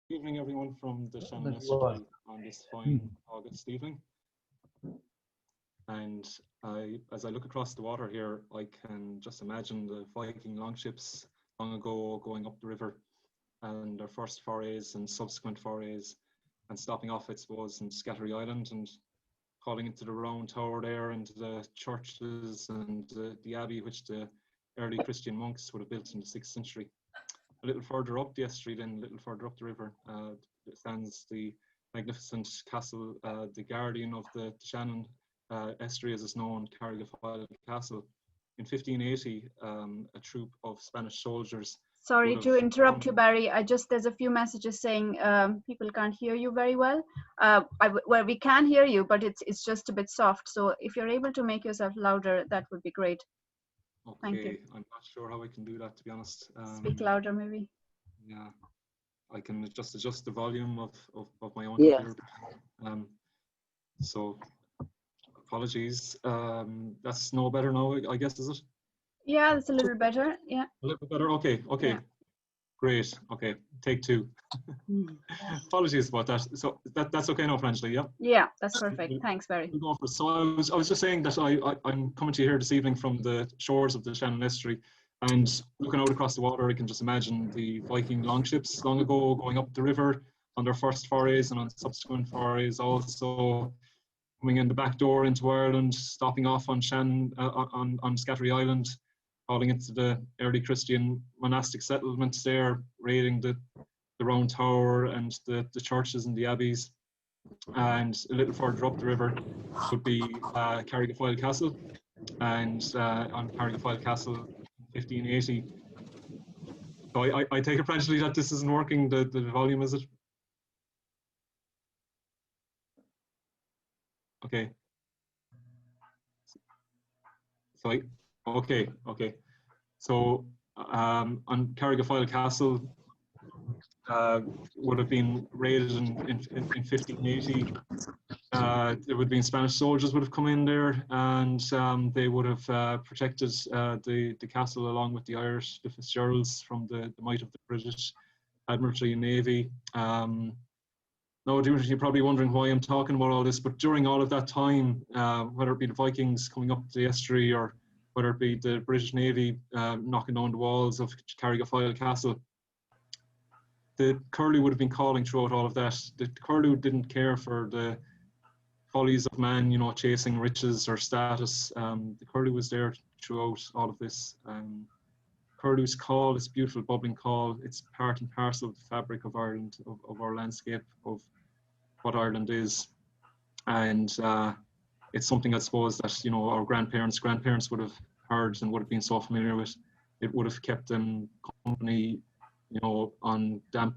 Good evening, everyone, from the Shannon Estuary on this fine August evening. And as I look across the water here, I can just imagine the Viking longships long ago going up the river and their first forays and subsequent forays and stopping off, I suppose, in Scattery Island and calling into the round tower there and the churches and the abbey which the early Christian monks would have built in the 6th century. A little further up the estuary, then a little further up the river, stands the magnificent castle, the guardian of the Shannon estuary as it's known, Carrigafoyle Castle. In 1580, a troop of Spanish soldiers. Sorry to interrupt you, Barry. There's a few messages saying people can't hear you very well. Well, we can hear you, but it's just a bit soft. So if you're able to make yourself louder, that would be great. Okay, thank you. I'm not sure how I can do that, to be honest. Speak louder, maybe. Yeah, I can just adjust the volume of my own computer. So apologies. That's no better now, I guess, is it? Yeah, it's a little better. Yeah. A little bit better. Okay. Yeah. Great. Okay. Take two. Apologies about that. So that's okay now, Frangely, yeah? Yeah, that's perfect. Thanks, Barry. We'll go for it. So I was just saying that I'm coming to you here this evening from the shores of the Shannon Estuary, and looking out across the water, I can just imagine the Viking longships long ago going up the river on their first forays and on subsequent forays, also coming in the back door into Ireland, stopping off on Shannon, on Scattery Island, calling into the early Christian monastic settlements there, raiding the round tower and the churches and the abbeys. And a little further up the river would be Carrigafoyle Castle, and on Carrigafoyle Castle 1580. So I take it, Francely, that this isn't working, the volume, is it? Okay. So okay. So on Carrigafoyle Castle would have been raided in 1580. There would have been Spanish soldiers would have come in there, and they would have protected the castle along with the Irish, the Fitzgeralds, from the might of the British Admiralty and Navy. Now, you're probably wondering why I'm talking about all this, but during all of that time, whether it be the Vikings coming up the estuary or whether it be the British Navy knocking down the walls of Carrigafoyle Castle, the Curlew would have been calling throughout all of that. The Curlew didn't care for the follies of man, chasing riches or status. The Curlew was there throughout all of this. Curlew's call, this beautiful bubbling call, it's part and parcel of the fabric of Ireland, of our landscape, of what Ireland is. And it's something, I suppose, that our grandparents would have heard and would have been so familiar with. It would have kept them company, on damp,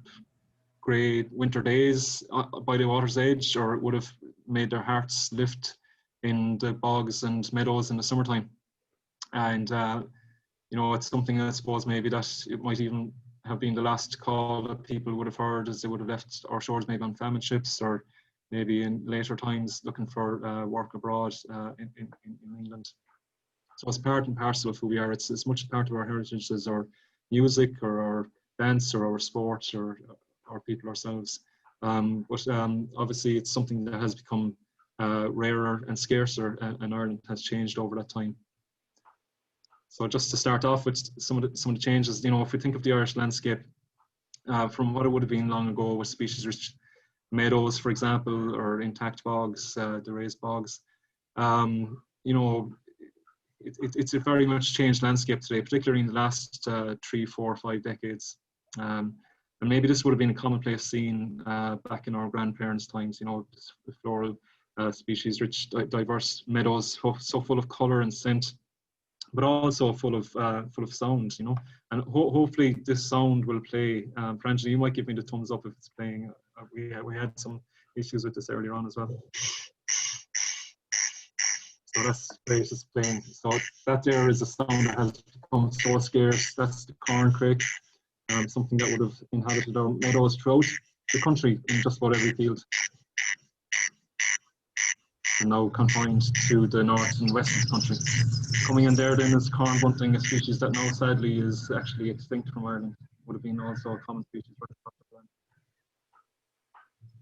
grey winter days by the water's edge, or it would have made their hearts lift in the bogs and meadows in the summertime. And it's something, I suppose, maybe that it might even have been the last call that people would have heard as they would have left our shores, maybe on famine ships, or maybe in later times looking for work abroad in England. So it's part and parcel of who we are. It's as much a part of our heritage as our music or our dance or our sport or our people ourselves. But obviously it's something that has become rarer and scarcer, and Ireland has changed over that time. So just to start off with some of the changes, if we think of the Irish landscape from what it would have been long ago with species-rich meadows, for example, or intact bogs, the raised bogs, it's a very much changed landscape today, particularly in the last 3, 4, 5 decades. And maybe this would have been a commonplace scene back in our grandparents' times, the floral species-rich, diverse meadows, so full of colour and scent, but also full of sound, and hopefully this sound will play. Frangely, you might give me the thumbs up if it's playing. We had some issues with this earlier on as well. So that's great, it's playing. So that there is a sound that has become so scarce. That's the corncrake, something that would have inhabited our meadows throughout the country in just about every field. And now confined to the north and west of the country. Coming in there then is corn bunting, a species that now sadly is actually extinct from Ireland. Would have been also a common species.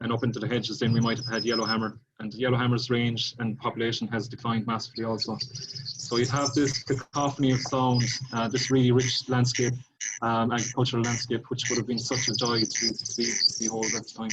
and up into the hedges, then we might have had yellowhammer, and yellowhammer's range and population has declined massively also. So you have this cacophony of sound, this really rich landscape, agricultural landscape, which would have been such a joy to behold at the time.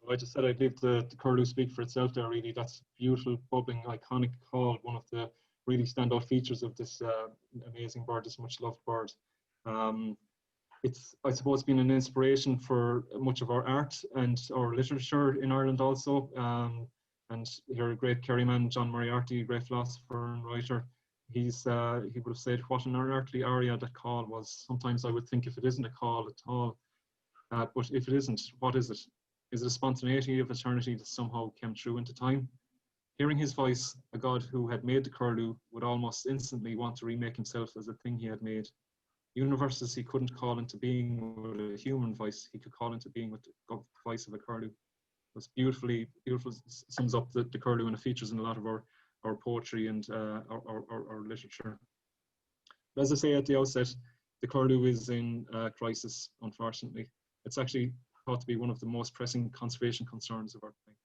I just said I'd leave the curlew speak for itself there, really. That's beautiful, bubbling, iconic call, one of the really standout features of this amazing bird, this much loved bird. It's, I suppose, been an inspiration for much of our art and our literature in Ireland also. And your great Kerry man, John Moriarty, great philosopher and writer, he would have said, what an unearthly aria that call was. Sometimes I would think if it isn't a call at all, but if it isn't, what is it? Is it a spontaneity of eternity that somehow came through into time? Hearing his voice, a god who had made the curlew would almost instantly want to remake himself as a thing he had made. Universes he couldn't call into being with a human voice, he could call into being with the voice of a curlew. It's beautiful, sums up the curlew, and it features in a lot of our poetry and our literature. But as I say at the outset, the curlew is in crisis, unfortunately. It's actually thought to be one of the most pressing conservation concerns of our time.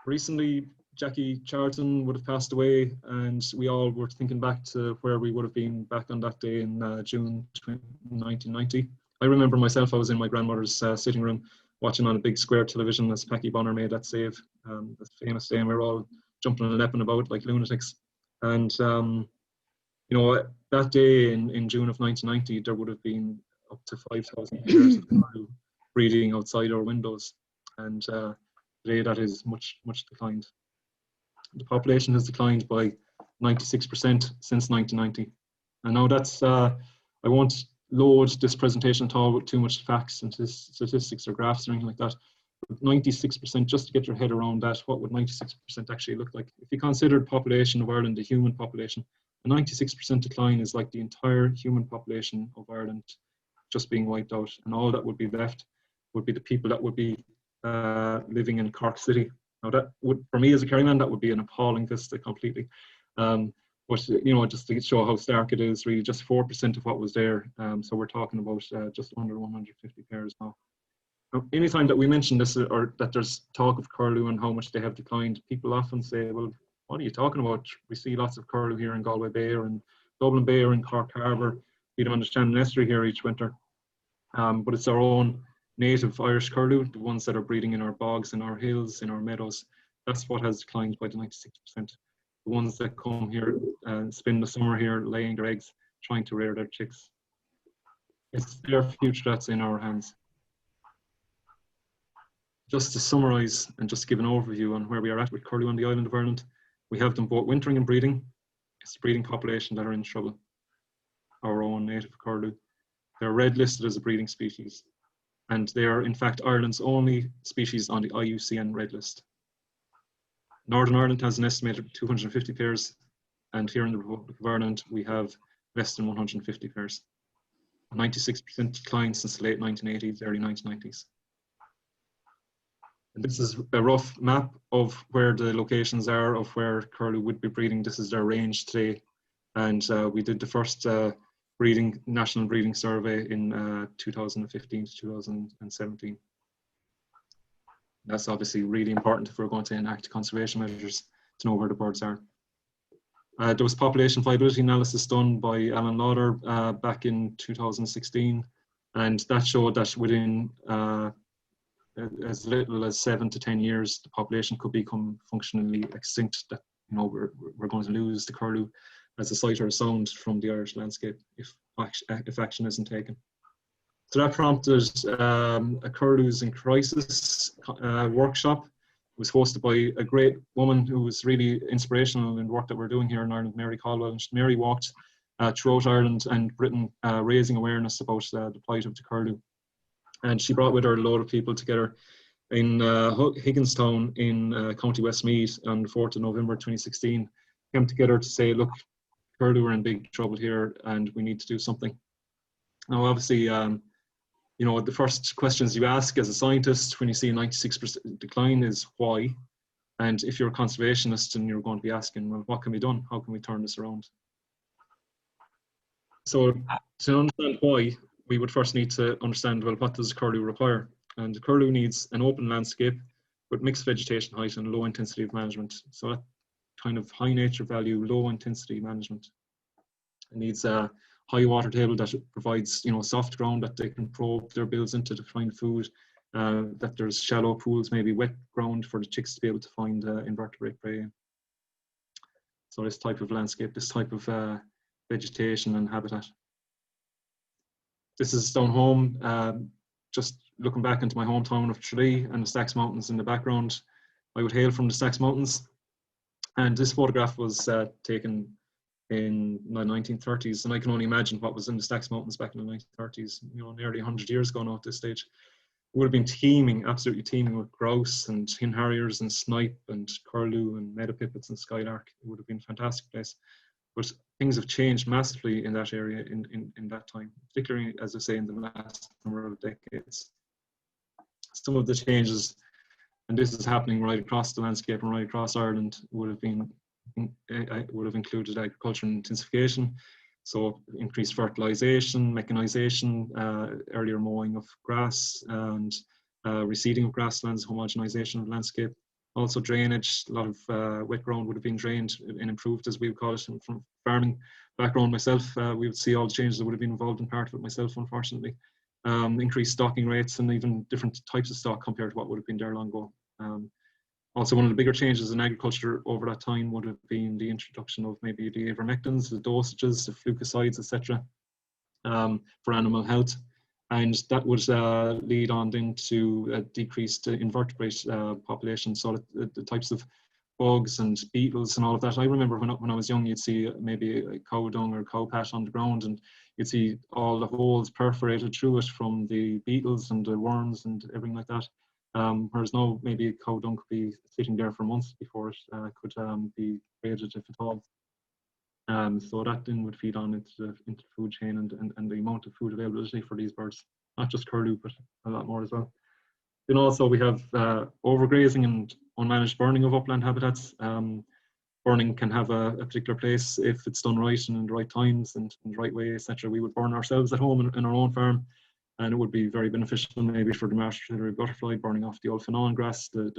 Recently, Jackie Charlton would have passed away, and we all were thinking back to where we would have been back on that day in June 1990. I remember myself, I was in my grandmother's sitting room watching on a big square television as Packy Bonner made that save, the famous day, and we were all jumping and leaping about like lunatics. And you know, that day in June of 1990, there would have been up to 5,000 pairs of curlew breeding outside our windows, and today that is much declined. The population has declined by 96% since 1990, and now that's I won't load this presentation at all with too much facts and statistics or graphs or anything like that. But 96%, just to get your head around that, what would 96% actually look like? If you considered population of Ireland, the human population, a 96% decline is like the entire human population of Ireland just being wiped out, and all that would be left would be the people that would be living in Cork City. Now that would, for me as a Kerryman, that would be an appalling vista completely. But you know, just to show how stark it is, really just 4% of what was there. So we're talking about just under 150 pairs now. Now, anytime that we mention this, or that there's talk of curlew and how much they have declined, people often say, well, what are you talking about? We see lots of curlew here in Galway Bay or in Dublin Bay or in Cork Harbour. We don't understand an estuary here each winter. But it's our own native Irish curlew, the ones that are breeding in our bogs, in our hills, in our meadows. That's what has declined by the 96%. The ones that come here and spend the summer here laying their eggs, trying to rear their chicks. It's their future that's in our hands. Just to summarise and just give an overview on where we are at with curlew on the island of Ireland, we have them both wintering and breeding. It's the breeding population that are in trouble. Our own native curlew. They're red listed as a breeding species, and they are in fact Ireland's only species on the IUCN red list. Northern Ireland has an estimated 250 pairs, and here in the Republic of Ireland we have less than 150 pairs. A 96% decline since the late 1980s, early 1990s. And this is a rough map of where the locations are of where curlew would be breeding. This is their range today, and we did the first national breeding survey in 2015 to 2017. That's obviously really important if we're going to enact conservation measures to know where the birds are. There was population viability analysis done by Alan Lauder back in 2016, and that showed that within as little as 7 to 10 years, the population could become functionally extinct. That, you know, we're going to lose the curlew as a sight or a sound from the Irish landscape if action isn't taken. So that prompted a Curlews in Crisis workshop. It was hosted by a great woman who was really inspirational in the work that we're doing here in Ireland, Mary Caldwell. And Mary walked throughout Ireland and Britain, raising awareness about the plight of the curlew. And she brought with her a load of people together in Higginstown in County Westmeath on the 4th of November 2016, came together to say, look, curlew are in big trouble here and we need to do something. Now, obviously, you know, the first questions you ask as a scientist when you see a 96% decline is why? And if you're a conservationist, and you're going to be asking, well, what can be done? How can we turn this around? So to understand why, we would first need to understand, well, what does curlew require? And the curlew needs an open landscape with mixed vegetation height and low intensity of management. So that kind of high nature value, low intensity management. It needs a high water table that provides, you know, soft ground that they can probe their bills into to find food, that there's shallow pools, maybe wet ground for the chicks to be able to find invertebrate prey. So this type of landscape, this type of vegetation and habitat. This is down home, just looking back into my hometown of Tralee and the Stax Mountains in the background. I would hail from the Stax Mountains, and this photograph was taken in the 1930s, and I can only imagine what was in the Stax Mountains back in the 1930s, you know, nearly 100 years ago now at this stage. It would have been teeming, absolutely teeming with grouse and Hen Harriers and snipe and curlew and meadow pipits and skylark. It would have been a fantastic place. But things have changed massively in that area in that time, particularly, as I say, in the last number of decades. Some of the changes, and this is happening right across the landscape and right across Ireland, would have included agriculture and intensification. So increased fertilization, mechanization, earlier mowing of grass and reseeding of grasslands, homogenization of landscape. Also drainage, a lot of wet ground would have been drained and improved, as we would call it. And from farming background myself, we would see all the changes that would have been involved in part of it myself, unfortunately. Increased stocking rates and even different types of stock compared to what would have been there long ago. Also, one of the bigger changes in agriculture over that time would have been the introduction of maybe the ivermectins, the dosages, the fungicides, etc., for animal health. And that would lead on then to a decreased invertebrate population. So the types of bugs and beetles and all of that. I remember when I was young, you'd see maybe a cow dung or cow pat on the ground, and you'd see all the holes perforated through it from the beetles and the worms and everything like that. Whereas now, maybe a cow dung could be sitting there for months before it could be created, if at all. So that then would feed on into the food chain and the amount of food availability for these birds, not just curlew, but a lot more as well. Then also we have overgrazing and unmanaged burning of upland habitats. Burning can have a particular place if it's done right and in the right times and in the right way, etc. We would burn ourselves at home in our own farm, and it would be very beneficial maybe for the migratory butterfly, burning off the old Fanon grass, the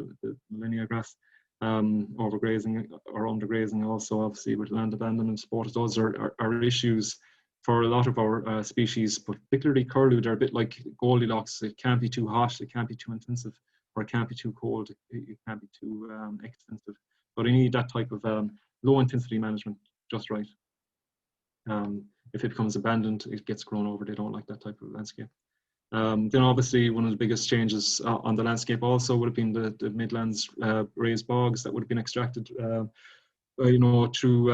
Millennia grass. Overgrazing or undergrazing also, obviously, with land abandonment. Both of those are issues for a lot of our species, but particularly curlew. They're a bit like Goldilocks. It can't be too hot, it can't be too intensive, or it can't be too cold, it can't be too extensive. But I need that type of low intensity management just right. If it becomes abandoned, it gets grown over. They don't like that type of landscape. Then obviously one of the biggest changes on the landscape also would have been the Midlands raised bogs that would have been extracted, you know, through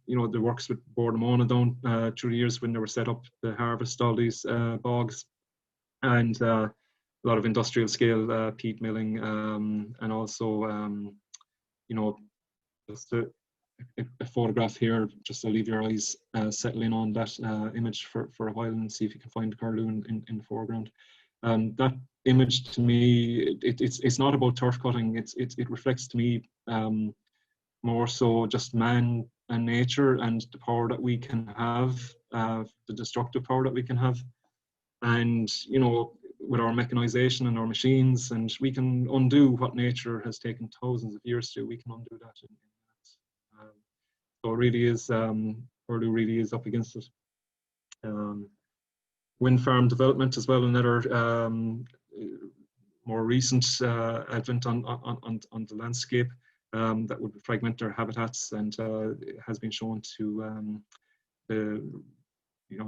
you know, the works with Bord na Móna down through the years when they were set up to harvest all these bogs, and a lot of industrial scale peat milling, and also you know, just a photograph here, just to leave your eyes settling on that image for a while and see if you can find the curlew in the foreground. That image, to me, it's not about turf cutting. It reflects to me more so just man and nature and the power that we can have, the destructive power that we can have. And, you know, with our mechanization and our machines, and we can undo what nature has taken thousands of years to, we can undo that in minutes. So it really is, curlew really is up against it. Wind farm development as well, another more recent advent on the landscape that would fragment their habitats, and it has been shown to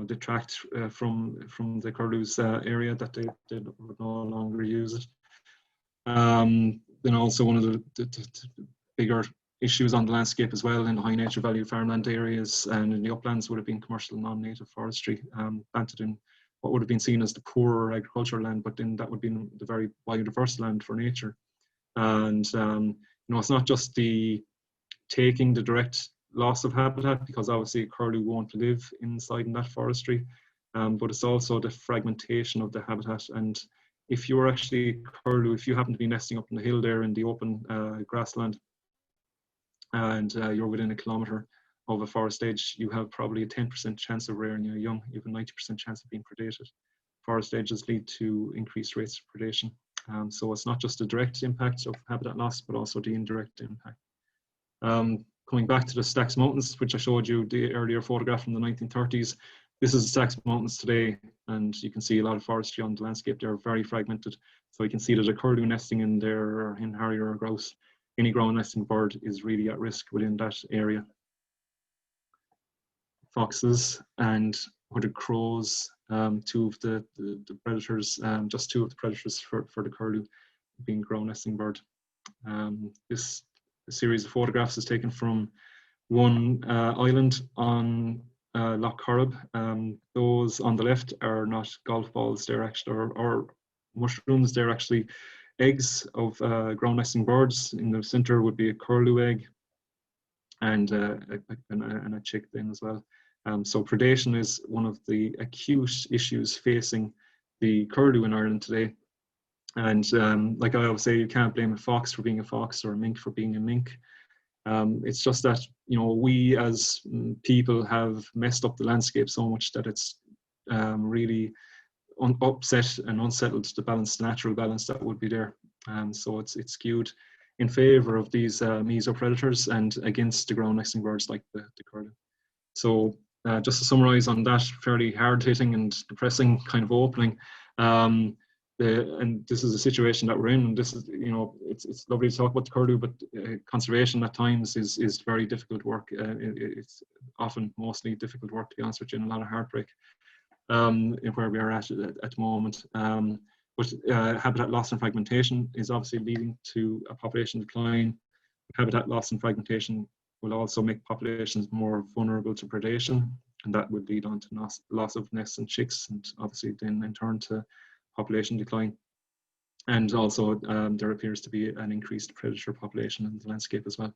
detract from the curlew's area, that they would no longer use it. Then also one of the bigger issues on the landscape as well in the high nature value farmland areas, and in the uplands would have been commercial non-native forestry, planted in what would have been seen as the poorer agricultural land, but then that would be the very biodiverse land for nature. And you know, it's not just the taking the direct loss of habitat, because obviously curlew won't live inside in that forestry, but it's also the fragmentation of the habitat. And if you're actually curlew, if you happen to be nesting up in the hill there in the open grassland, and you're within a kilometre of a forest edge, you have probably a 10% chance of rearing your young. You have a 90% chance of being predated. Forest edges lead to increased rates of predation. So it's not just a direct impact of habitat loss, but also the indirect impact. Coming back to the Stax Mountains, which I showed you the earlier photograph from the 1930s, this is the Stax Mountains today, and you can see a lot of forestry on the landscape. They're very fragmented. So you can see that a curlew nesting in there, or hen harrier or grouse, any ground nesting bird is really at risk within that area. Foxes and hooded crows, two of the predators, just two of the predators for the curlew being ground nesting bird. This series of photographs is taken from one island on Loch Corrib. Those on the left are not golf balls, they're actually, or mushrooms, they're actually eggs of ground nesting birds. In the center would be a curlew egg, and a chick then as well. So predation is one of the acute issues facing the curlew in Ireland today. And like I always say, you can't blame a fox for being a fox or a mink for being a mink. It's just that, you know, we as people have messed up the landscape so much that it's really upset and unsettled the balance, the natural balance that would be there. So it's skewed in favour of these mesopredators and against the ground nesting birds like the curlew. So just to summarise on that fairly hard-hitting and depressing kind of opening, and this is a situation that we're in. And this is, you know, it's lovely to talk about the curlew, but conservation at times is very difficult work. It's often mostly difficult work, to be honest with you, and a lot of heartbreak in where we are at the moment. But habitat loss and fragmentation is obviously leading to a population decline. Habitat loss and fragmentation will also make populations more vulnerable to predation, and that would lead on to loss of nests and chicks, and obviously then in turn to population decline. And also there appears to be an increased predator population in the landscape as well.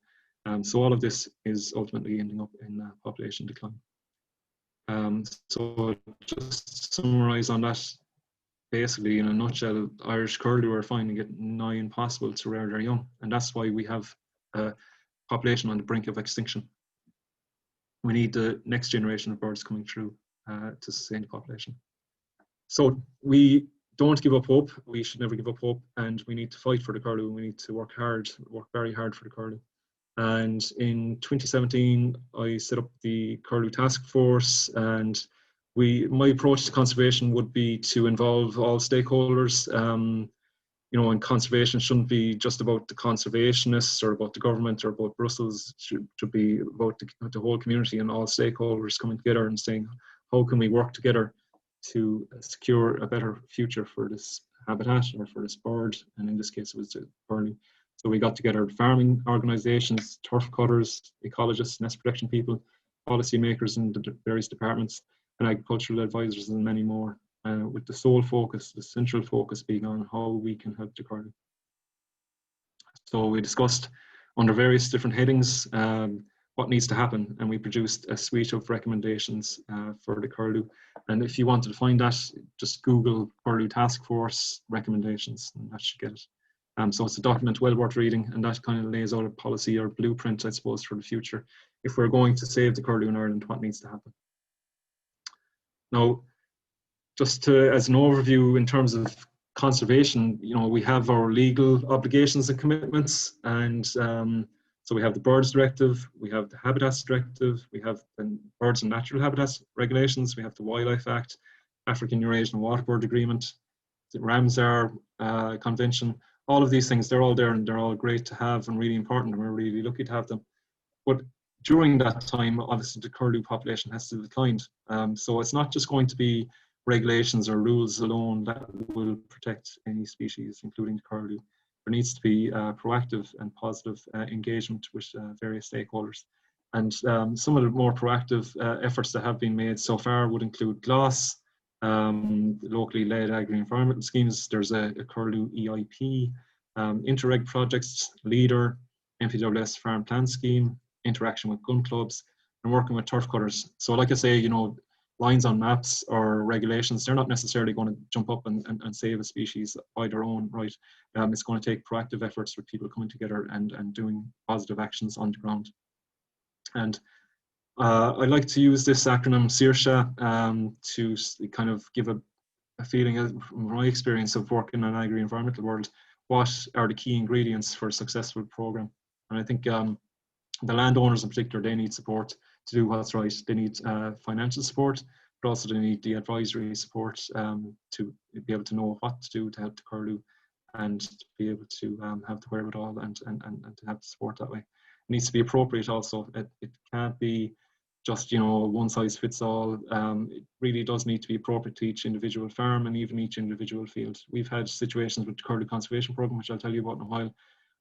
So all of this is ultimately ending up in population decline. So just to summarise on that, basically in a nutshell, Irish Curlew are finding it nigh impossible to rear their young, and that's why we have a population on the brink of extinction. We need the next generation of birds coming through to sustain the population. So we don't give up hope. We should never give up hope, and we need to fight for the curlew. We need to work hard, work very hard for the curlew. And in 2017, I set up the Curlew Task Force, and my approach to conservation would be to involve all stakeholders. You know, and conservation shouldn't be just about the conservationists or about the government or about Brussels. It should be about the whole community and all stakeholders coming together and saying, how can we work together to secure a better future for this habitat or for this bird? And in this case, it was the curlew. So we got together farming organisations, turf cutters, ecologists, nest protection people, policy makers in the various departments, and agricultural advisors, and many more. With the sole focus, the central focus being on how we can help the curlew. So we discussed under various different headings what needs to happen, and we produced a suite of recommendations for the curlew. And if you wanted to find that, just Google Curlew Task Force recommendations, and that should get it. So it's a document well worth reading, and that kind of lays out a policy or blueprint, I suppose, for the future. If we're going to save the curlew in Ireland, what needs to happen? Now, just as an overview in terms of conservation, you know, we have our legal obligations and commitments, and so we have the Birds Directive, we have the Habitats Directive, we have the Birds and Natural Habitats Regulations, we have the Wildlife Act, African Eurasian Waterbird Agreement, the Ramsar Convention. All of these things, they're all there and they're all great to have and really important, and we're really lucky to have them. But during that time, obviously the curlew population has to decline. So it's not just going to be regulations or rules alone that will protect any species, including the curlew. there needs to be proactive and positive engagement with various stakeholders. And some of the more proactive efforts that have been made so far would include GLOS, locally led agri-environmental schemes. There's a Curlew EIP, Interreg projects, LEADER, NPWS farm plan scheme, interaction with gun clubs, and working with turf cutters. So like I say, you know, lines on maps or regulations, they're not necessarily going to jump up and save a species by their own right. It's going to take proactive efforts with people coming together and doing positive actions on the ground. And I like to use this acronym SAOIRSE to kind of give a feeling of my experience of working in an agri-environmental world. What are the key ingredients for a successful program? And I think the landowners in particular, they need support to do what's right. They need financial support, but also they need the advisory support to be able to know what to do to help the Curlew, and to be able to have the wherewithal and to have the support that way. It needs to be appropriate also. It can't be just, you know, one size fits all. It really does need to be appropriate to each individual farm and even each individual field. We've had situations with the Curlew Conservation Programme, which I'll tell you about in a while,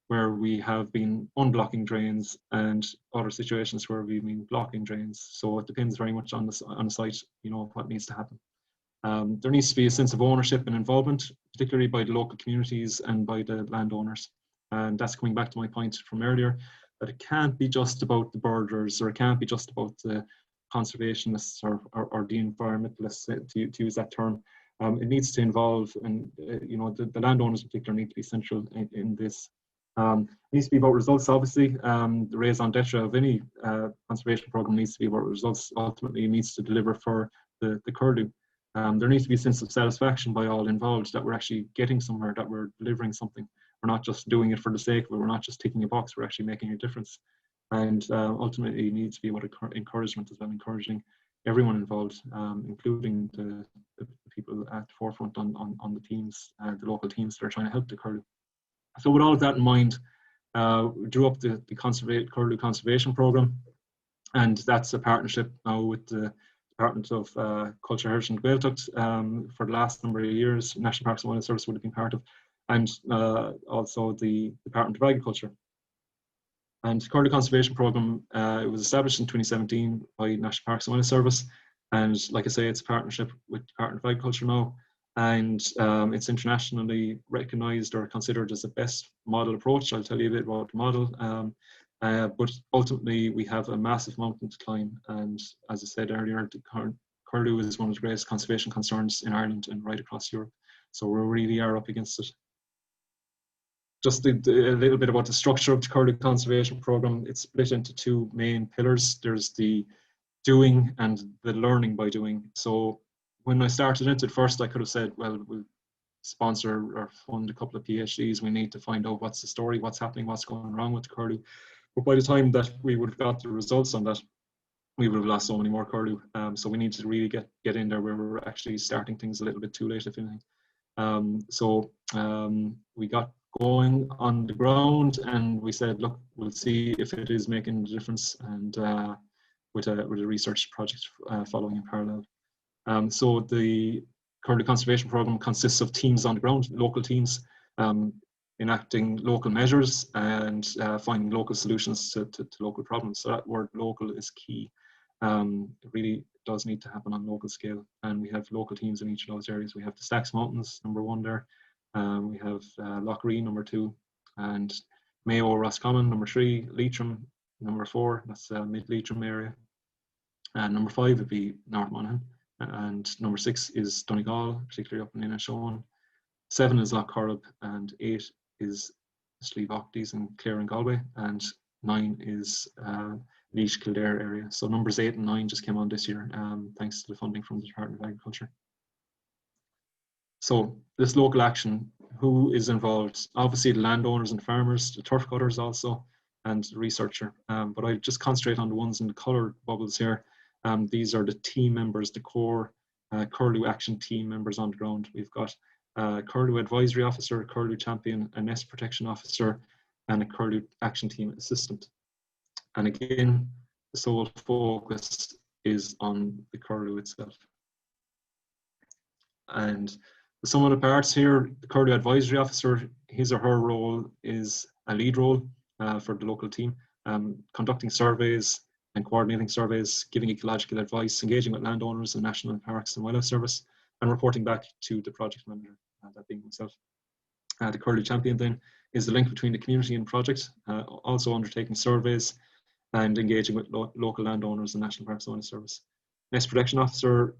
where we have been unblocking drains, and other situations where we've been blocking drains. So it depends very much on the site, you know, what needs to happen. There needs to be a sense of ownership and involvement, particularly by the local communities and by the landowners. And that's coming back to my point from earlier, that it can't be just about the birders, or it can't be just about the conservationists or the environmentalists, to use that term. It needs to involve, and you know, the landowners in particular need to be central in this. It needs to be about results, obviously. The raison d'etre of any conservation program needs to be about results. Ultimately, it needs to deliver for the Curlew. There needs to be a sense of satisfaction by all involved that we're actually getting somewhere, that we're delivering something. We're not just doing it for the sake of it, we're not just ticking a box, we're actually making a difference. And ultimately, it needs to be about encouragement as well, encouraging everyone involved, including the people at the forefront on the teams, the local teams that are trying to help the Curlew. So with all of that in mind, we drew up the Curlew Conservation Programme, and that's a partnership now with the Department of Culture, Heritage and Gaeltacht for the last number of years. National Parks and Wildlife Service would have been part of, and also the Department of Agriculture. And the Curlew Conservation Programme, it was established in 2017 by National Parks and Wildlife Service, and like I say, it's a partnership with the Department of Agriculture now, and it's internationally recognised or considered as the best model approach. I'll tell you a bit about the model. But ultimately, we have a massive mountain to climb, and as I said earlier, the Curlew is one of the greatest conservation concerns in Ireland and right across Europe. So we really are up against it. Just a little bit about the structure of the Curlew Conservation Programme. It's split into two main pillars. There's the doing and the learning by doing. So when I started it at first, I could have said, well, we'll sponsor or fund a couple of PhDs. We need to find out what's the story, what's happening, what's going wrong with the Curlew. But by the time that we would have got the results on that, we would have lost so many more Curlew. So we need to really get in there where we're actually starting things a little bit too late, if anything. We got going on the ground, and we said, look, we'll see if it is making a difference, and with a research project following in parallel. So the Curlew Conservation Programme consists of teams on the ground, local teams, enacting local measures and finding local solutions to local problems. So that word local is key. It really does need to happen on local scale, and we have local teams in each of those areas. We have the Stacks Mountains, number 1 there. We have Loughreen, number 2, and Mayo, Roscommon, number 3, Leitrim, number 4, that's mid Leitrim area. And number 5 would be North Monaghan, and number 6 is Donegal, particularly up in Innishowen. 7 is Lough Corrib, and 8 is Slieve Aughties and Clare and Galway, and 9 is Laois Kildare area. So numbers 8 and 9 just came on this year, thanks to the funding from the Department of Agriculture. So this local action, who is involved? Obviously the landowners and farmers, the turf cutters also, and the researcher. But I just concentrate on the ones in the coloured bubbles here. These are the team members, the core Curlew action team members on the ground. We've got Curlew Advisory Officer, a Curlew Champion, a Nest Protection Officer, and a Curlew Action Team Assistant. And again, the sole focus is on the Curlew itself. And Some of the parts here, the Curlew Advisory Officer, his or her role is a lead role for the local team, conducting surveys and coordinating surveys, giving ecological advice, engaging with landowners and National Parks and Wildlife Service, and reporting back to the project manager, that being myself. The Curlew Champion then is the link between the community and project, also undertaking surveys and engaging with local landowners and National Parks and Wildlife Service. Nest Protection Officer,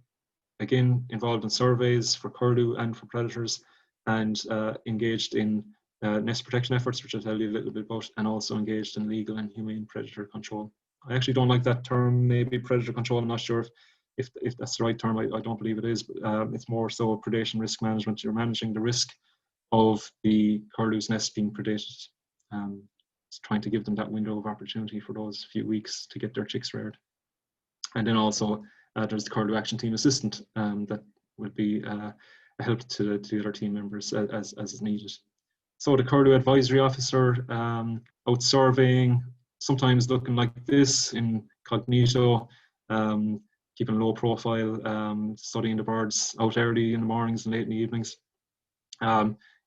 again involved in surveys for curlew and for predators, and engaged in nest protection efforts, which I'll tell you a little bit about, and also engaged in legal and humane predator control. I actually don't like that term, maybe predator control. I'm not sure if that's the right term. I don't believe it is, but it's more so predation risk management. You're managing the risk of the curlew's nest being predated. It's trying to give them that window of opportunity for those few weeks to get their chicks reared. And then also there's the Curlew Action Team Assistant that would be a help to the other team members as is needed. So the Curlew Advisory Officer, out surveying, sometimes looking like this incognito, keeping a low profile, studying the birds out early in the mornings and late in the evenings,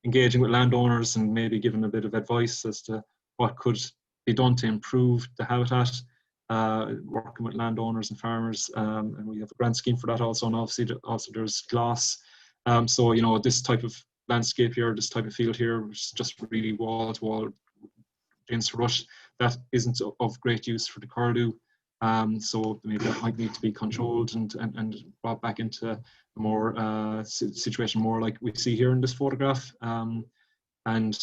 engaging with landowners and maybe giving a bit of advice as to what could be done to improve the habitat, working with landowners and farmers, and we have a grant scheme for that also, and obviously also there's glass. So, you know, this type of landscape here, this type of field here, which is just really wall to wall against rush, that isn't of great use for the curlew. So maybe that might need to be controlled and brought back into a more situation more like we see here in this photograph. And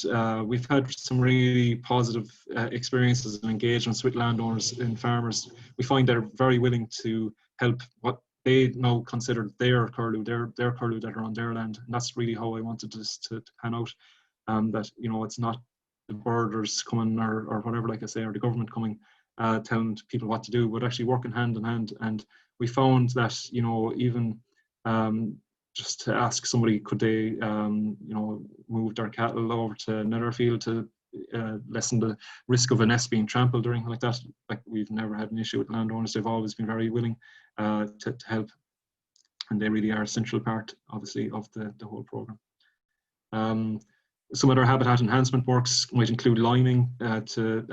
we've had some really positive experiences and engagements with landowners and farmers. We find they're very willing to help what they now consider their curlew, their curlew that are on their land. And that's really how I wanted this to pan out. That, you know, it's not the birders coming or whatever, like I say, or the government coming telling people what to do, but actually working hand in hand. And we found that, you know, even just to ask somebody, could they, you know, move their cattle over to another field to lessen the risk of a nest being trampled or anything like that. Like, we've never had an issue with landowners. They've always been very willing to help, and they really are a central part, obviously, of the whole program. Some other habitat enhancement works might include liming to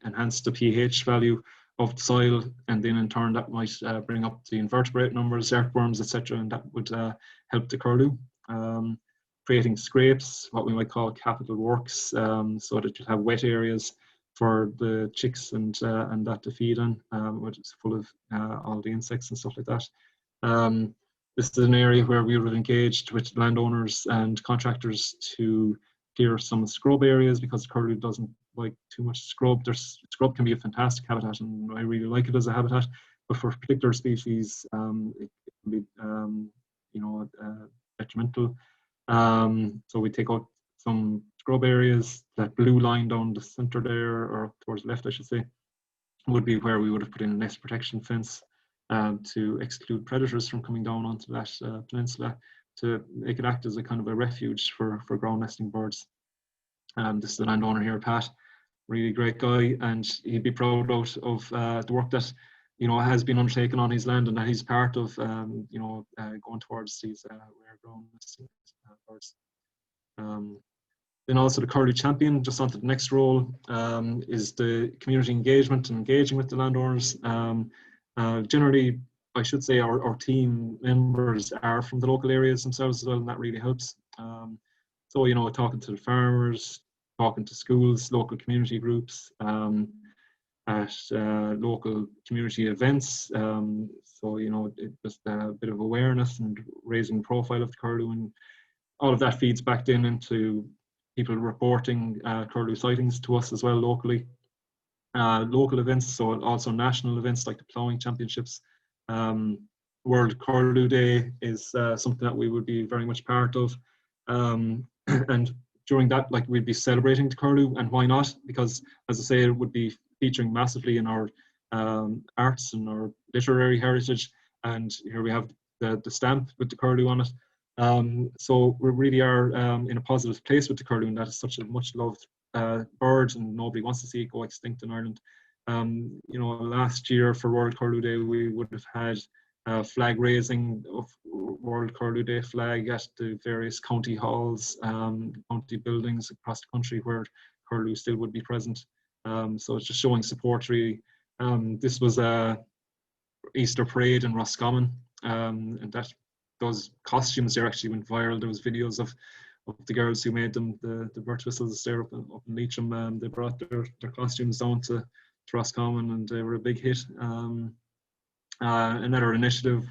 enhance the pH value of the soil, and then in turn that might bring up the invertebrate numbers, earthworms, etc., and that would help the curlew. Creating scrapes, what we might call capital works, so that you have wet areas for the chicks and that to feed on, which is full of all the insects and stuff like that. This is an area where we would have engaged with landowners and contractors to clear some scrub areas, because the curlew doesn't like too much scrub. Scrub can be a fantastic habitat, and I really like it as a habitat, but for particular species, it can be, you know, detrimental. So we take out some scrub areas. That blue line down the center there, or towards the left, I should say, would be where we would have put in a nest protection fence to exclude predators from coming down onto that peninsula, to make it act as a kind of a refuge for ground nesting birds. This is the landowner here, Pat, really great guy, and he'd be proud of the work that, you know, has been undertaken on his land, and that he's part of, you know, going towards these rare ground nesting birds. Then also the Curlew Champion, just onto the next role, is the community engagement and engaging with the landowners. Generally, I should say our team members are from the local areas themselves as well, and that really helps. So, you know, talking to the farmers, talking to schools, local community groups, at local community events. So, you know, just a bit of awareness and raising the profile of the curlew, and all of that feeds back into people reporting curlew sightings to us as well locally. Local events, so also national events like the Ploughing Championships. World Curlew Day is something that we would be very much part of. And during that, like, we'd be celebrating the curlew, and why not? Because, as I say, it would be featuring massively in our arts and our literary heritage. And here we have the stamp with the curlew on it. So we really are in a positive place with the curlew, and that is such a much loved bird, and nobody wants to see it go extinct in Ireland. You know, last year for World Curlew Day, we would have had flag raising of World Curlew Day flag at the various county halls, county buildings across the country where curlew still would be present. So it's just showing support really. This was a Easter parade in Roscommon, and those costumes there actually went viral. There was videos of the girls who made them, the birth whistles there up in Leitrim. They brought their costumes down to Roscommon, and they were a big hit. Another initiative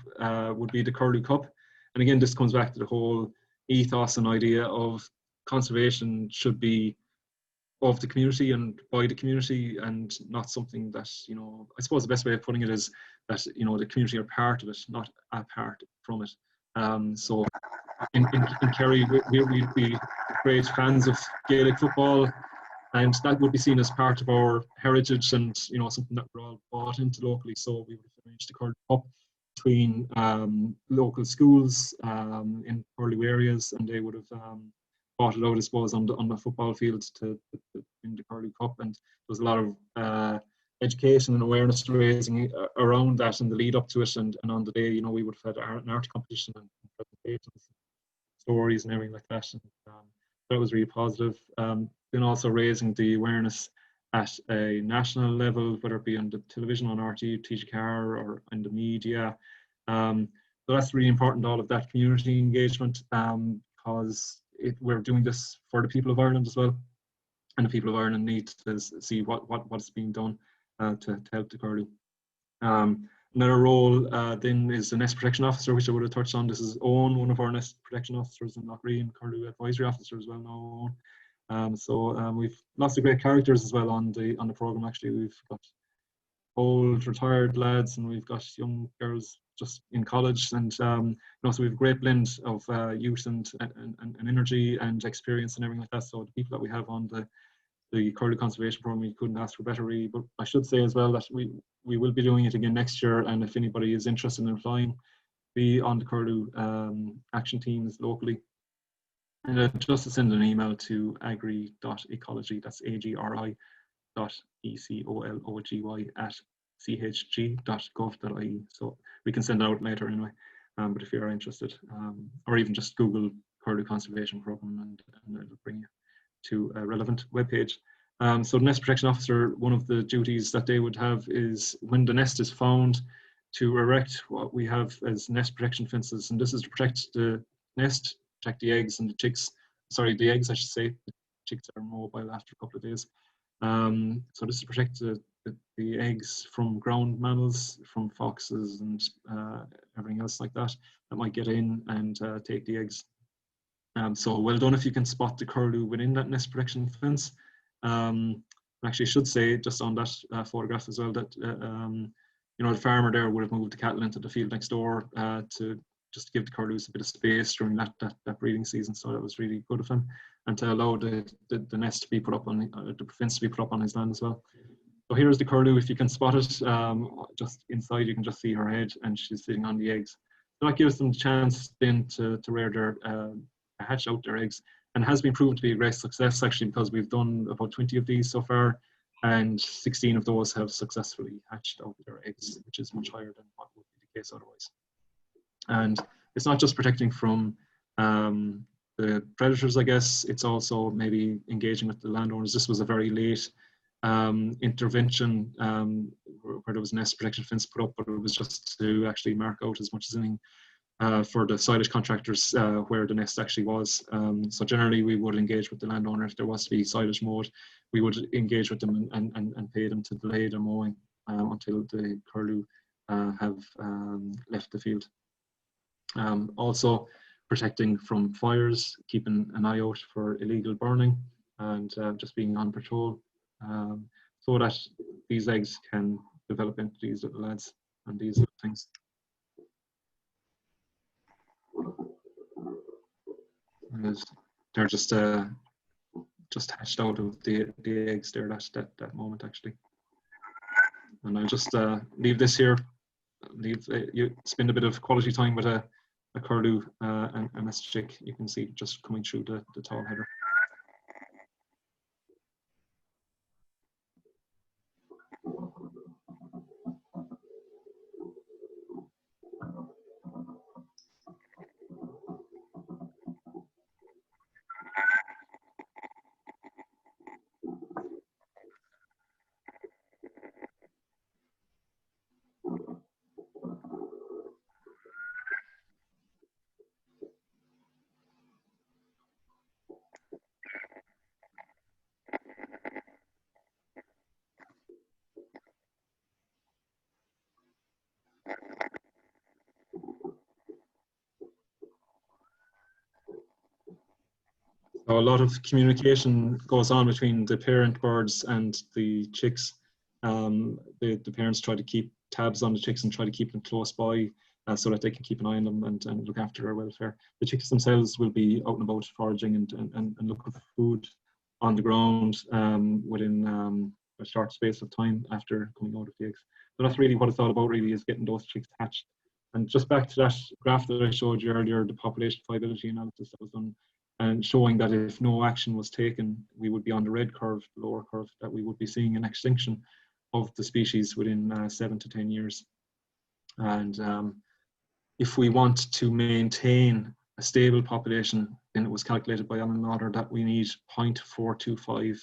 would be the Curlew Cup. And again, this comes back to the whole ethos and idea of conservation should be of the community and by the community, and not something that, you know, I suppose the best way of putting it is that, you know, the community are part of it, not apart from it. So in Kerry, we'd be great fans of Gaelic football, and that would be seen as part of our heritage and, you know, something that we're all bought into locally. So we would have arranged the Curlew Cup between local schools in Curlew areas, and they would have bought it out, I suppose, on the football field to in the Curlew Cup. And there was a lot of education and awareness raising around that in the lead up to it, and on the day, you know, we would have had an art competition and presentations, stories and everything like that. And that was really positive. Then also raising the awareness at a national level, whether it be on the television, on RT, TGCAR, or in the media. So that's really important, all of that community engagement, because we're doing this for the people of Ireland as well, and the people of Ireland need to see what's being done to help the curlew. Another role then is the Nest Protection Officer, which I would have touched on. This is Owen, one of our Nest Protection Officers in Loughreen, and Curlew Advisory Officer as well now. So we've lots of great characters as well on the programme. Actually, we've got old retired lads, and we've got young girls just in college, and you know, so we have a great blend of youth and energy and experience and everything like that. So the people that we have on the Curlew Conservation Programme, we couldn't ask for better really. But I should say as well that we will be doing it again next year, and if anybody is interested in applying, be on the Curlew action teams locally. And just to send an email to agri.ecology, that's agri.ecology at chg.gov.ie. So we can send it out later anyway, but if you're interested, or even just Google Curlew Conservation Programme and it'll bring you to a relevant webpage. So the Nest Protection Officer, one of the duties that they would have is when the nest is found, to erect what we have as nest protection fences, and this is to protect the nest, protect the eggs and the chicks. Sorry, the eggs I should say. The chicks are mobile after a couple of days. So this is to protect the eggs from ground mammals, from foxes and everything else like that might get in and take the eggs. So well done if you can spot the curlew within that nest protection fence. Actually, I should say just on that photograph as well that you know, the farmer there would have moved the cattle into the field next door to just give the curlews a bit of space during that breeding season. So that was really good of him, and to allow the nest to be put up on the fence to be put up on his land as well. So here's the curlew. If you can spot it, just inside you can just see her head, and she's sitting on the eggs. So that gives them the chance then to rear their hatch out their eggs, and has been proven to be a great success actually, because we've done about 20 of these so far, and 16 of those have successfully hatched out their eggs, which is much higher than what would be the case otherwise. And it's not just protecting from the predators, I guess, it's also maybe engaging with the landowners. This was a very late intervention where there was a nest protection fence put up, but it was just to actually mark out as much as anything for the silage contractors where the nest actually was. So generally we would engage with the landowner if there was to be silage mowed. We would engage with them and pay them to delay their mowing until the curlew have left the field. Also protecting from fires, keeping an eye out for illegal burning, and just being on patrol so that these eggs can develop into these little lads and these little things. And they're just hatched out of the eggs there that moment actually. And I'll just leave this here. You spend a bit of quality time with a curlew and a nest chick. You can see just coming through the tall header. So a lot of communication goes on between the parent birds and the chicks. The parents try to keep tabs on the chicks and try to keep them close by so that they can keep an eye on them and look after their welfare. The chicks themselves will be out and about foraging and looking for food on the ground within a short space of time after coming out of the eggs. So that's really what it's all about, really, is getting those chicks hatched. And just back to that graph that I showed you earlier, the population viability analysis that was done, and showing that if no action was taken, we would be on the red curve, the lower curve, that we would be seeing an extinction of the species within 7 to 10 years. And if we want to maintain a stable population, then it was calculated by Alan Lauder that we need 0.425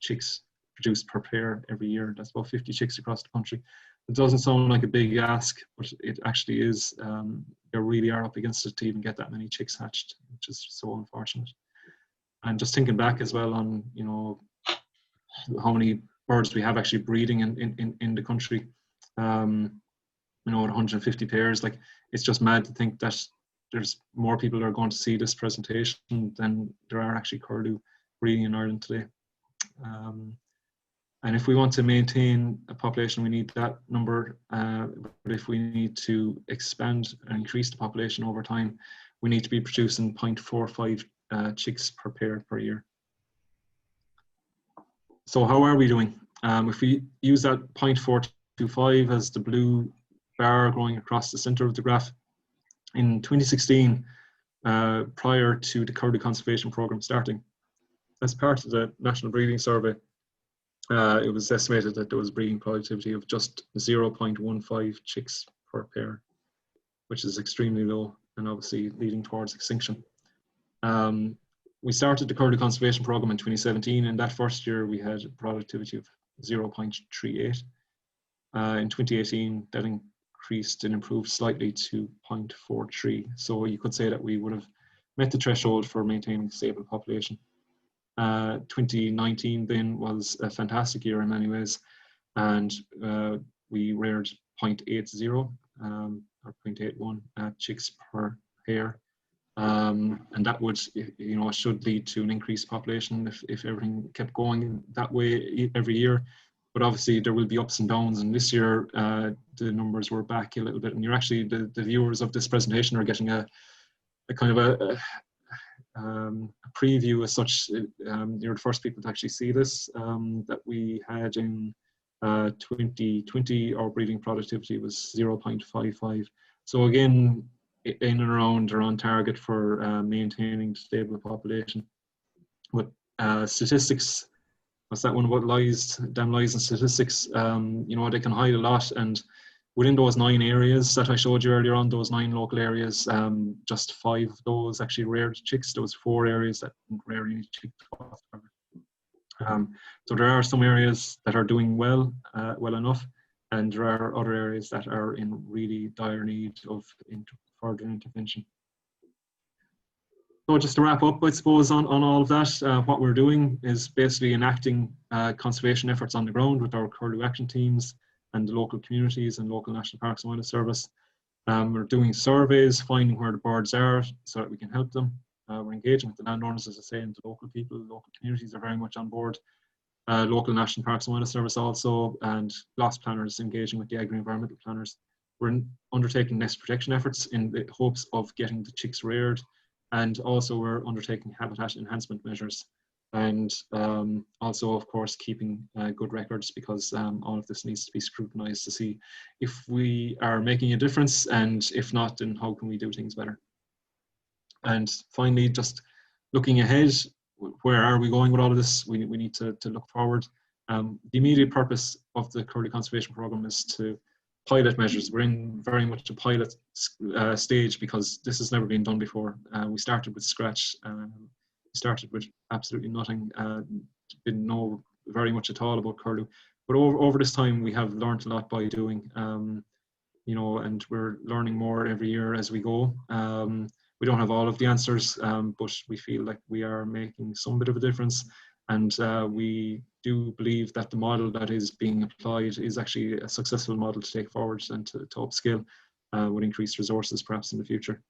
chicks produced per pair every year. That's about 50 chicks across the country. It doesn't sound like a big ask, but it actually is. They really are up against it to even get that many chicks hatched, which is so unfortunate. And just thinking back as well on, you know, how many birds we have actually breeding in the country. You know, 150 pairs. Like, it's just mad to think that there's more people that are going to see this presentation than there are actually curlew breeding in Ireland today. And if we want to maintain a population, we need that number. But if we need to expand and increase the population over time, we need to be producing 0.45 chicks per pair per year. So how are we doing? If we use that 0.425 as the blue bar going across the center of the graph, in 2016, prior to the Curlew Conservation Programme starting, as part of the National Breeding Survey, it was estimated that there was breeding productivity of just 0.15 chicks per pair, which is extremely low and obviously leading towards extinction. We started the Curlew Conservation Programme in 2017, and that first year we had a productivity of 0.38. In 2018, that increased and improved slightly to 0.43. So you could say that we would have met the threshold for maintaining a stable population. 2019 then was a fantastic year in many ways, and we reared 0.80 or 0.81 chicks per pair, and that would, you know, should lead to an increased population if everything kept going that way every year. But obviously there will be ups and downs, and this year the numbers were back a little bit, and you're actually, the viewers of this presentation are getting a kind of a preview as such. You're the first people to actually see this, that we had in 2020, our breeding productivity was 0.55. So again, in and around, they're on target for maintaining stable population. But statistics, what's that one about lies, damn lies and statistics, you know, they can hide a lot, and within those 9 areas that I showed you earlier on, those 9 local areas, just 5 of those actually reared chicks. There was 4 areas that didn't rear any chicks whatsoever. So there are some areas that are doing well, well enough, and there are other areas that are in really dire need of further intervention. So just to wrap up, I suppose, on all of that, what we're doing is basically enacting conservation efforts on the ground with our Curlew action teams and the local communities and local National Parks and Wildlife Service. We're doing surveys, finding where the birds are so that we can help them. We're engaging with the landowners, as I say, and the local people. Local communities are very much on board. Local National Parks and Wildlife Service also, and loss planners engaging with the agri-environmental planners. We're undertaking nest protection efforts in the hopes of getting the chicks reared, and also we're undertaking habitat enhancement measures, and also, of course, keeping good records, because all of this needs to be scrutinized to see if we are making a difference, and if not, then how can we do things better. And finally, just looking ahead, where are we going with all of this? We need to look forward. The immediate purpose of the Curlew Conservation Programme is to pilot measures. We're in very much a pilot stage, because this has never been done before. We started with scratch. We started with absolutely nothing. Didn't know very much at all about curlew. But over this time, we have learned a lot by doing, you know, and we're learning more every year as we go. We don't have all of the answers, but we feel like we are making some bit of a difference. And we do believe that the model that is being applied is actually a successful model to take forward and to upscale with increased resources perhaps in the future.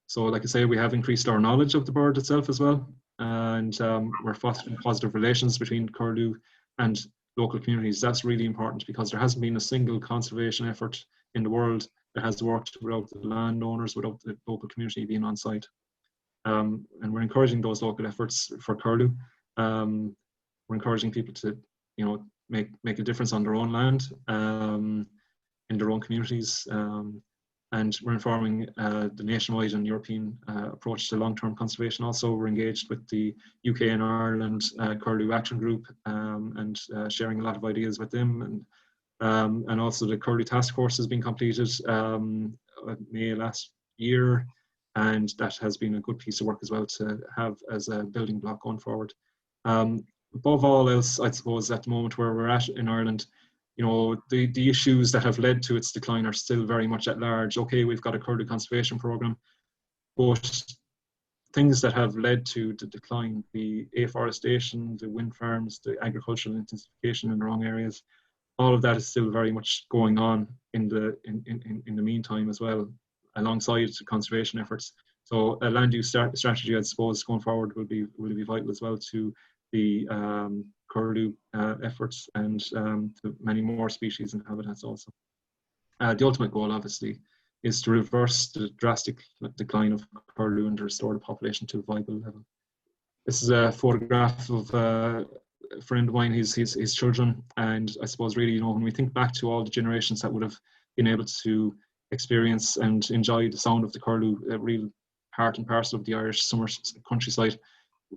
So like I say, we have increased our knowledge of the bird itself as well, and we're fostering positive relations between Curlew and local communities. That's really important because there hasn't been a single conservation effort in the world that has worked without the landowners, without the local community being on site. And we're encouraging those local efforts for Curlew. We're encouraging people to, you know, make a difference on their own land, in their own communities. And we're informing the nationwide and European approach to long-term conservation. Also, we're engaged with the UK and Ireland Curlew Action Group, and sharing a lot of ideas with them. And also the Curlew Task Force has been completed May last year, and that has been a good piece of work as well to have as a building block going forward. Above all else, I suppose at the moment where we're at in Ireland, you know, the issues that have led to its decline are still very much at large. Okay, we've got a Curlew Conservation Programme, but things that have led to the decline, the afforestation, the wind farms, the agricultural intensification in the wrong areas, all of that is still very much going on in the meantime as well, alongside the conservation efforts. So a land use strategy, I suppose, going forward will be vital as well to the Curlew efforts, and to many more species and habitats also. The ultimate goal, obviously, is to reverse the drastic decline of Curlew and to restore the population to a viable level. This is a photograph of a friend of mine, his children, and I suppose really, you know, when we think back to all the generations that would have been able to experience and enjoy the sound of the Curlew, a real part and parcel of the Irish summer countryside,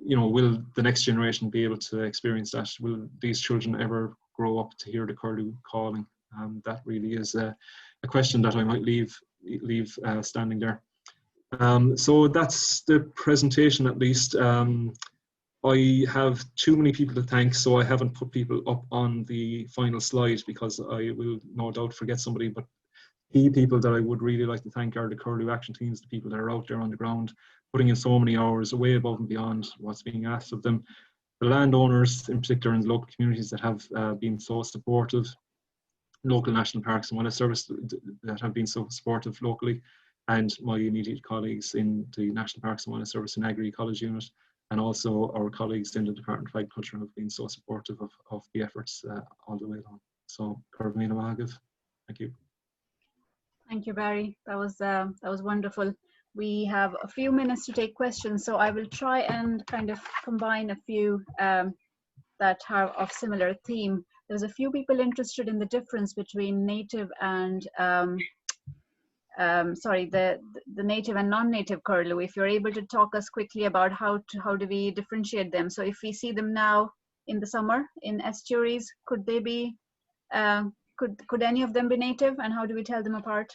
you know, will the next generation be able to experience that? Will these children ever grow up to hear the Curlew calling? That really is a question that I might leave standing there. So that's the presentation, at least. I have too many people to thank, so I haven't put people up on the final slide because I will no doubt forget somebody, but key people that I would really like to thank are the Curlew action teams, the people that are out there on the ground, putting in so many hours way above and beyond what's being asked of them. The landowners, in particular in the local communities that have been so supportive, local National Parks and Wildlife Service that have been so supportive locally, and my immediate colleagues in the National Parks and Wildlife Service and Agri-Ecology Unit, and also our colleagues in the Department of Agriculture have been so supportive of the efforts all the way along. So, Curvmina Magav, thank you. Thank you, Barry. That was wonderful. We have a few minutes to take questions, so I will try and kind of combine a few that are of similar theme. There's a few people interested in the difference between native and the native and non-native Curlew. If you're able to talk us quickly about how do we differentiate them. So if we see them now in the summer in estuaries, could they be could any of them be native, and how do we tell them apart?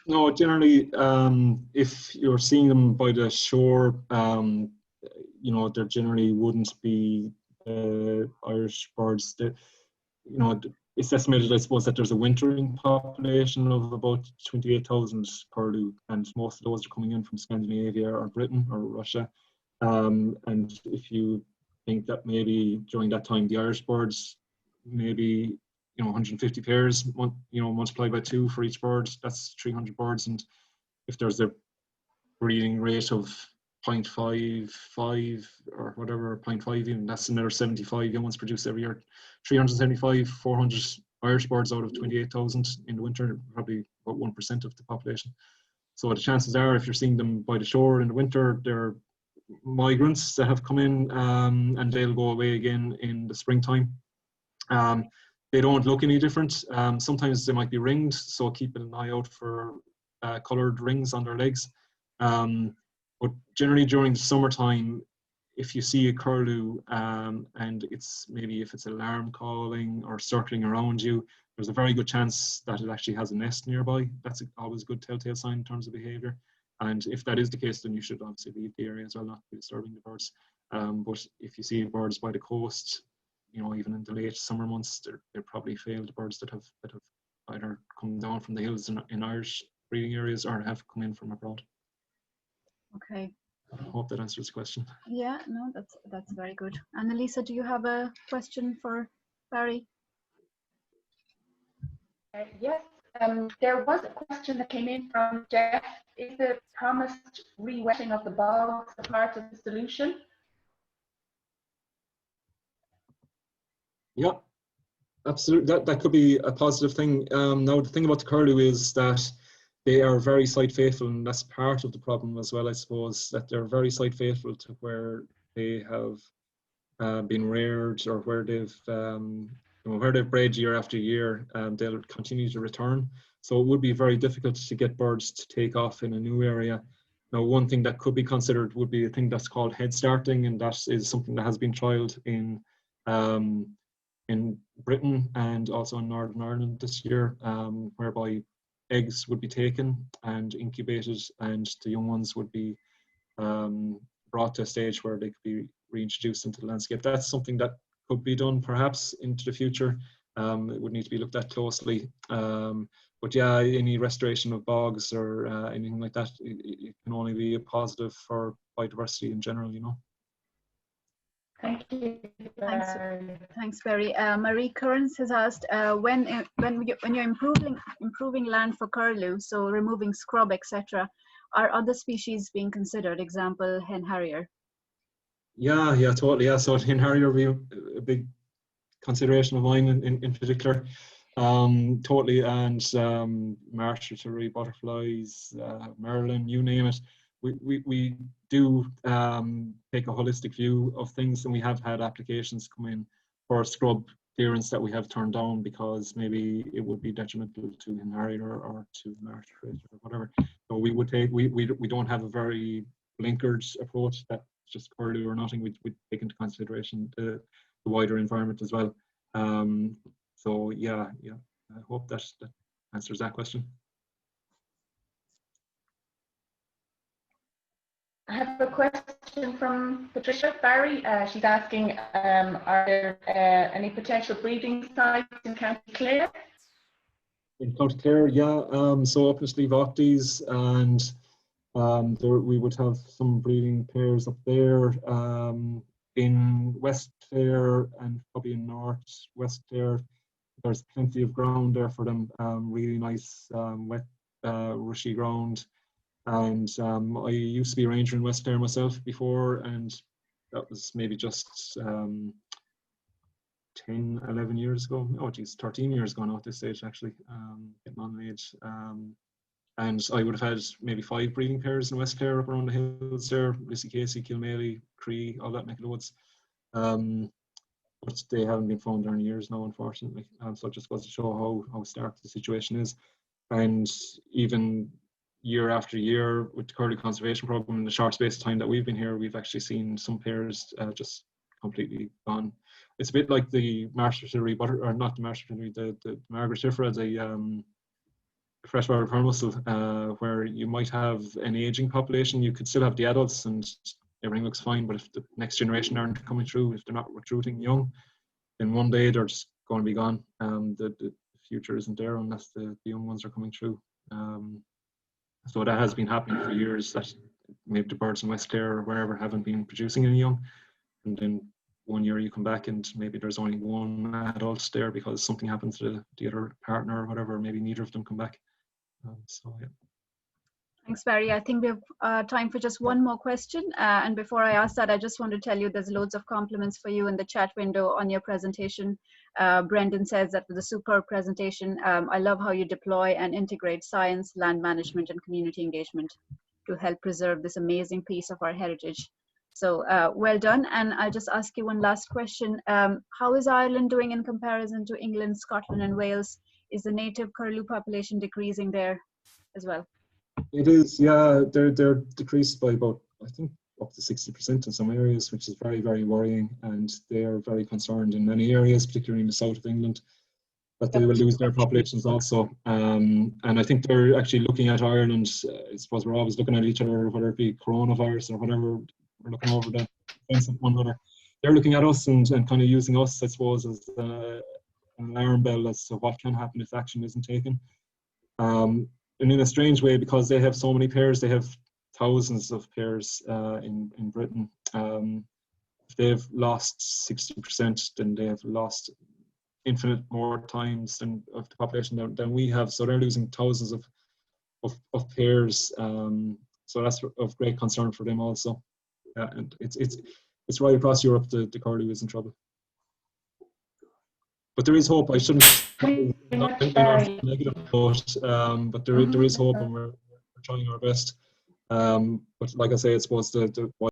No, generally, if you're seeing them by the shore, you know, there generally wouldn't be Irish birds. You know, it's estimated, I suppose, that there's a wintering population of about 28,000 Curlew, and most of those are coming in from Scandinavia or Britain or Russia. And if you think that maybe during that time the Irish birds, maybe, you know, 150 pairs, you know, multiplied by 2 for each bird, that's 300 birds. And if there's a breeding rate of 0.55 or whatever, 0.5 even, that's another 75 young ones produced every year. 375, 400 Irish birds out of 28,000 in the winter, probably about 1% of the population. So the chances are, if you're seeing them by the shore in the winter, they're migrants that have come in, and they'll go away again in the springtime. They don't look any different. Sometimes they might be ringed, so keep an eye out for coloured rings on their legs. But generally during the summertime, if you see a Curlew and it's maybe if it's alarm calling or circling around you, there's a very good chance that it actually has a nest nearby. That's always a good telltale sign in terms of behaviour. And if that is the case, then you should obviously leave the area as well, not be disturbing the birds. But if you see birds by the coast, you know, even in the late summer months, they're probably failed birds that have either come down from the hills in Irish breeding areas or have come in from abroad. Okay. I hope that answers the question. Yeah, no, that's very good. Annalisa, do you have a question for Barry? Yes, There was a question that came in from Jeff. Is the promised re-wetting of the bogs a part of the solution? Yeah, absolutely. That could be a positive thing. Now, the thing about the curlew is that they are very site faithful, and that's part of the problem as well, I suppose, that they're very site faithful to where they have been reared, or where they've bred year after year. They'll continue to return. So it would be very difficult to get birds to take off in a new area. Now, one thing that could be considered would be a thing that's called head starting, and that is something that has been trialled in Britain and also in Northern Ireland this year, whereby eggs would be taken and incubated, and the young ones would be brought to a stage where they could be reintroduced into the landscape. That's something that could be done perhaps into the future. It would need to be looked at closely. But yeah, any restoration of bogs or anything like that, it can only be a positive for biodiversity in general, you know. Thank you. Thanks, Barry. Marie Currens has asked, when you're improving land for curlew, so removing scrub, etc., are other species being considered? Example, Hen Harrier. Yeah, totally. Yeah, so Hen Harrier would be a big consideration of mine in particular. Totally, and marshmallow butterflies, Merlin, you name it. We do take a holistic view of things, and we have had applications come in for scrub clearance that we have turned down because maybe it would be detrimental to Hen Harrier or to marsh or whatever. So we would take, we don't have a very blinkered approach that's just curlew or nothing. We take into consideration the wider environment as well. So yeah, I hope that answers that question. I have a question from Patricia Barry. She's asking, are there any potential breeding sites in County Clare? In County Clare, yeah. So up in Slieve Aughties, and we would have some breeding pairs up there. In West Clare and probably in North West Clare, there's plenty of ground there for them. Really nice wet, rushy ground. And I used to be a ranger in West Clare myself before, and that was maybe just 10, 11 years ago. Oh geez, 13 years ago now at this stage, actually, getting on in age. And I would have had maybe 5 breeding pairs in West Clare up around the hills there, Lissy Casey, Kilmaley, Cree, all that neck of the woods. But they haven't been found there in years now, unfortunately. So it just goes to show how stark the situation is. And even year after year with the Curlew Conservation Programme, in the short space of time that we've been here, we've actually seen some pairs just completely gone. It's a bit like the marshmallow butter, or not the marshmallow, the Margaretifera, the freshwater permussel, where you might have an aging population. You could still have the adults and everything looks fine, but if the next generation aren't coming through, if they're not recruiting young, then one day they're just going to be gone. The future isn't there unless the young ones are coming through. So that has been happening for years, that maybe the birds in West Clare or wherever haven't been producing any young, and then one year you come back and maybe there's only one adult there because something happened to the other partner or whatever, maybe neither of them come back. So yeah. Thanks, Barry. I think we have time for just one more question. And before I ask that, I just want to tell you there's loads of compliments for you in the chat window on your presentation. Brendan says that was a superb presentation. I love how you deploy and integrate science, land management, and community engagement to help preserve this amazing piece of our heritage. So well done. And I'll just ask you one last question. How is Ireland doing in comparison to England, Scotland, and Wales? Is the native curlew population decreasing there as well? It is, yeah. They're decreased by about, I think, up to 60% in some areas, which is very, very worrying. And they are very concerned in many areas, particularly in the south of England, that they will lose their populations also. And I think they're actually looking at Ireland. I suppose we're always looking at each other, whether it be coronavirus or whatever. We're looking over the fence at one another. They're looking at us and kind of using us, I suppose, as an alarm bell as to what can happen if action isn't taken. And in a strange way, because they have so many pairs, they have thousands of pairs in Britain. If they've lost 60%, then they have lost infinite more times of the population than we have. So they're losing thousands of pairs. So that's of great concern for them also. And it's right across Europe. The curlew is in trouble. But there is hope. I shouldn't be negative note, but there is hope, and we're trying our best. But like I say, it's supposed to